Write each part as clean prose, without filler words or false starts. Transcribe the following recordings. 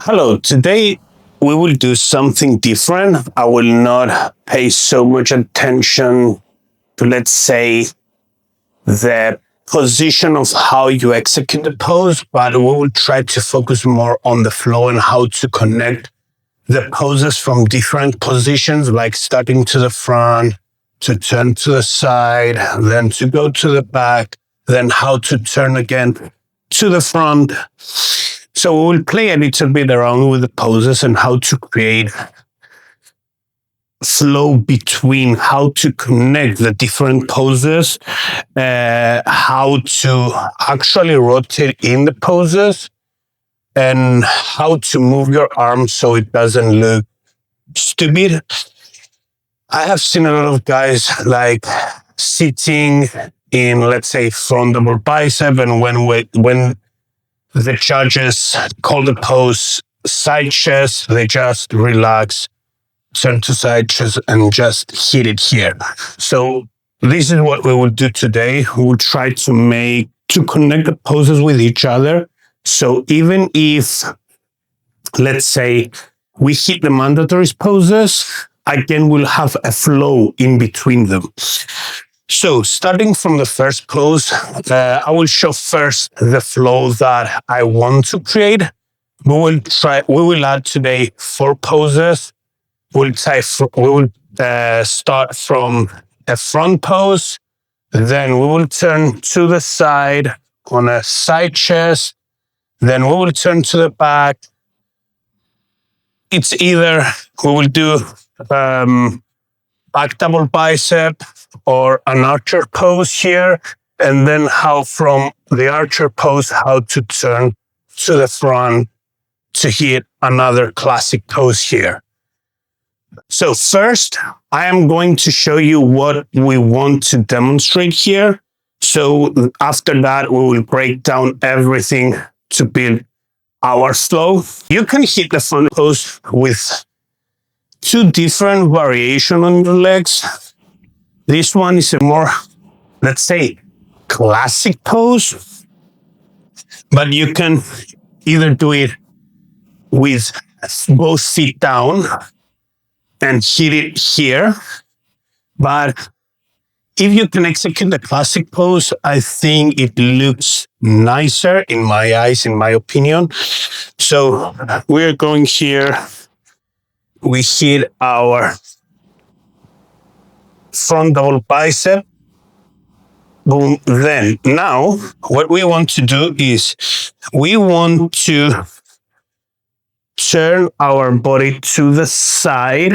Hello, today we will do something different. I will not pay so much attention to, let's say, the position of how you execute the pose, but we will try to focus more on the flow and how to connect the poses from different positions, like starting to the front, to turn to the side, then to go to the back, then how to turn again to the front. So we will play a little bit around with the poses and how to create flow between how to connect the different poses, how to actually rotate in the poses, and how to move your arms so it doesn't look stupid. I have seen a lot of guys like sitting in, let's say, front double bicep, and when the judges call the pose side chest, they just relax, turn to side chest, and just hit it here. So this is what we will do today. We will try to connect the poses with each other. So even if, let's say, we hit the mandatory poses, again, we'll have a flow in between them. So starting from the first pose, I will show first the flow that I want to create. We will add today 4 poses. We will start from a front pose. Then we will turn to the side on a side chest. Then we will turn to the back. It's either we will do back double bicep or an archer pose here, and then how from the archer pose, how to turn to the front to hit another classic pose here. So first, I am going to show you what we want to demonstrate here. So after that, we will break down everything to build our flow. You can hit the front pose with 2 different variations on your legs. This one is a more, let's say, classic pose, but you can either do it with both feet down and hit it here. But if you can execute the classic pose, I think it looks nicer in my eyes, in my opinion. So we're going here. We hit our front double bicep. Boom. Then now what we want to do is we want to turn our body to the side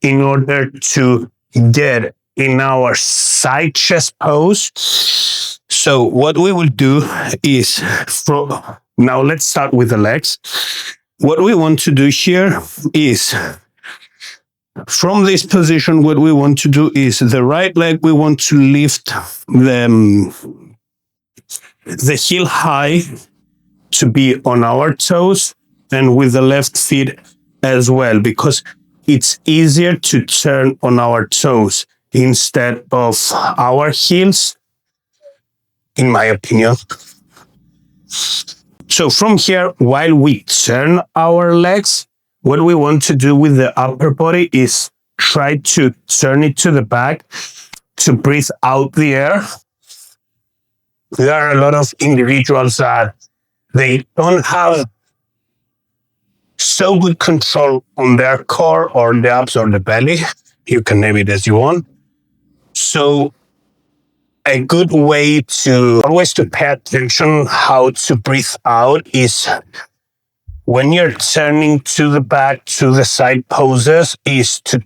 in order to get in our side chest pose. So what we will do is now let's start with the legs. What we want to do here is from this position, what we want to do is the right leg, we want to lift the heel high to be on our toes, and with the left feet as well, because it's easier to turn on our toes instead of our heels, in my opinion. So from here, while we turn our legs, what we want to do with the upper body is try to turn it to the back to breathe out the air. There are a lot of individuals that they don't have so good control on their core or the abs or the belly. You can name it as you want. So a good way to always to pay attention how to breathe out is when you're turning to the back, to the side poses, is to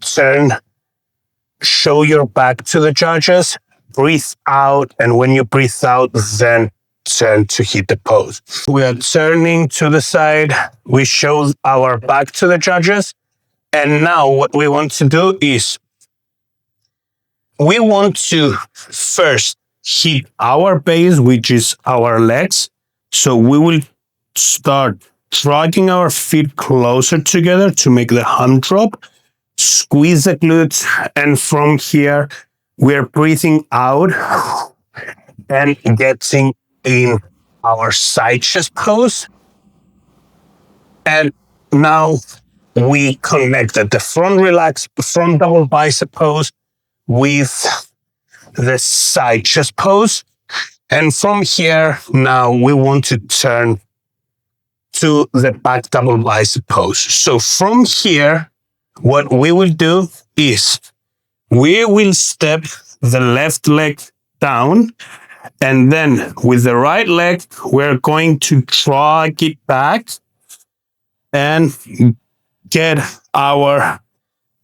show your back to the judges, breathe out, and when you breathe out, then turn to hit the pose. We are turning to the side, we show our back to the judges, and now what we want to do is we want to first hit our base, which is our legs. So we will start dragging our feet closer together to make the hand drop, squeeze the glutes, and from here, we're breathing out and getting in our side chest pose. And now we connected the front double bicep pose with the side chest pose. And from here, now we want to turn to the back double bicep pose. So from here, what we will do is we will step the left leg down, and then with the right leg, we're going to drag it back and get our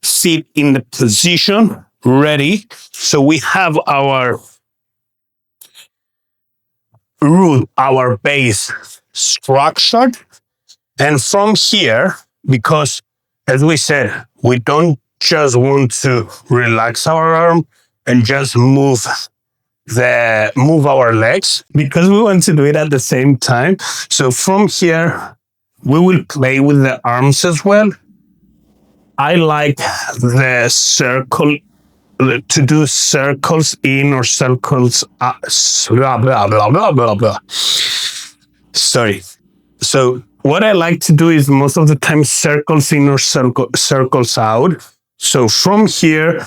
feet in the position ready. So we have our root, our base structured. And from here, because as we said, we don't just want to relax our arm and just move our legs, because we want to do it at the same time. So from here, we will play with the arms as well. I like the circle, to do circles in or circles blah blah blah blah blah blah. Sorry. So what I like to do is most of the time circles in or circles out. So from here,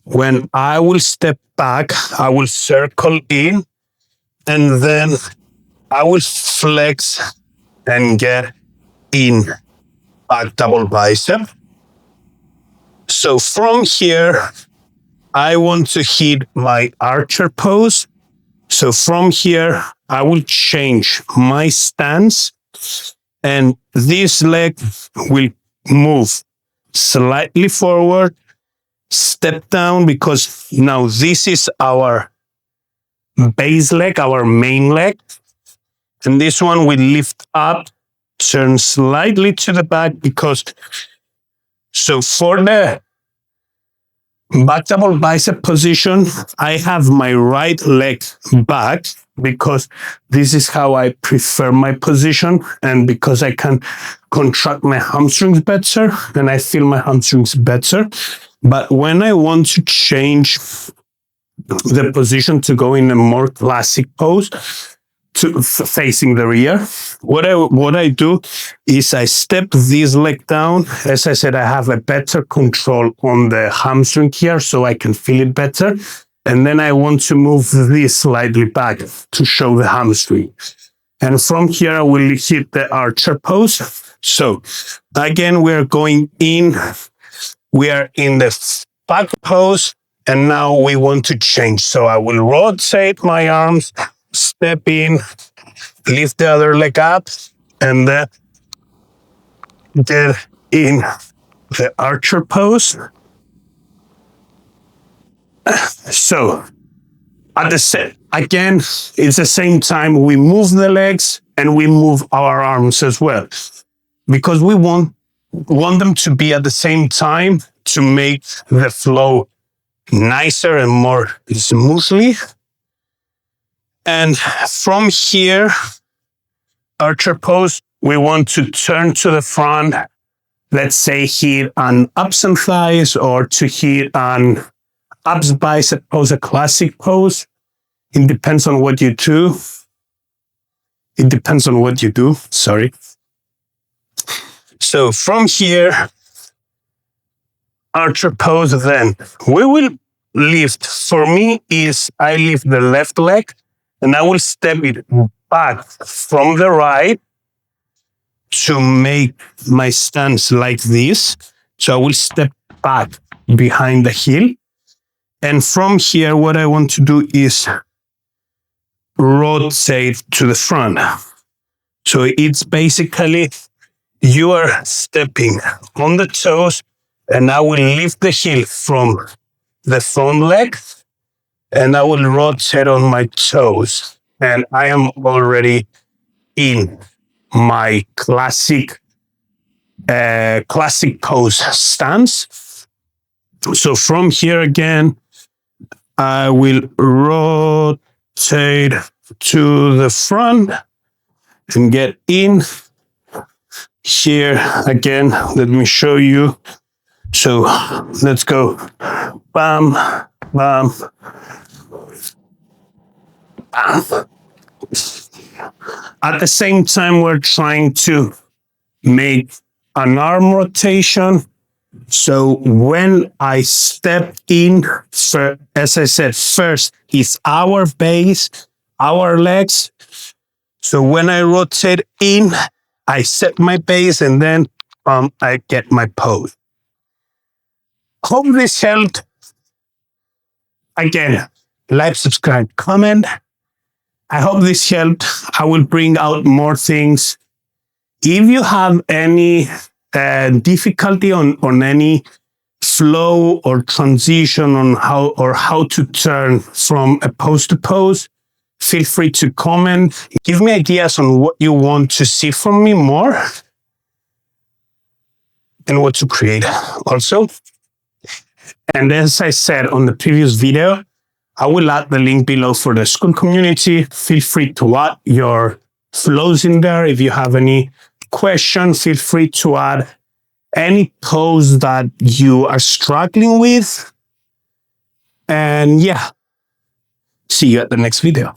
when I will step back, I will circle in, and then I will flex and get in back double bicep. So from here, I want to hit my archer pose. So from here, I will change my stance, and this leg will move slightly forward, step down, because now this is our base leg, our main leg. And this one will lift up, turn slightly to the back, because so for the back double bicep position, I have my right leg back, because this is how I prefer my position, and because I can contract my hamstrings better and I feel my hamstrings better. But when I want to change the position to go in a more classic pose, to facing the rear, what I do is I step this leg down. As I said, I have a better control on the hamstring here, so I can feel it better. And then I want to move this slightly back to show the hamstring. And from here, I will hit the archer pose. So again, we're going in. We are in the back pose, and now we want to change. So I will rotate my arms, step in, lift the other leg up, and then get in the archer pose. So at the same, again, it's the same time we move the legs and we move our arms as well, because we want them to be at the same time to make the flow nicer and more smoothly. And from here, archer pose, we want to turn to the front, let's say hit on abs and thighs, or to hit on abs bicep pose, a classic pose. It depends on what you do. Sorry. So from here, archer pose, then we will lift. For me, is I lift the left leg and I will step it back from the right to make my stance like this. So I will step back behind the heel. And from here, what I want to do is rotate to the front. So it's basically you are stepping on the toes, and I will lift the heel from the front leg, and I will rotate on my toes. And I am already in my classic pose stance. So from here again, I will rotate to the front and get in. Here again, let me show you. So let's go. Bam, bam, bam. At the same time, we're trying to make an arm rotation. So when I step in, as I said, first is our base, our legs. So when I rotate in, I set my base and then I get my pose. Hope this helped. Again, like, subscribe, comment. I hope this helped. I will bring out more things. If you have any difficulty on any flow or transition on how to turn from a pose to pose, feel free to comment. Give me ideas on what you want to see from me more and what to create also. And as I said on the previous video, I will add the link below for the school community. Feel free to add your flows in there. If you have any questions, feel free to add any pose that you are struggling with. And yeah, see you at the next video.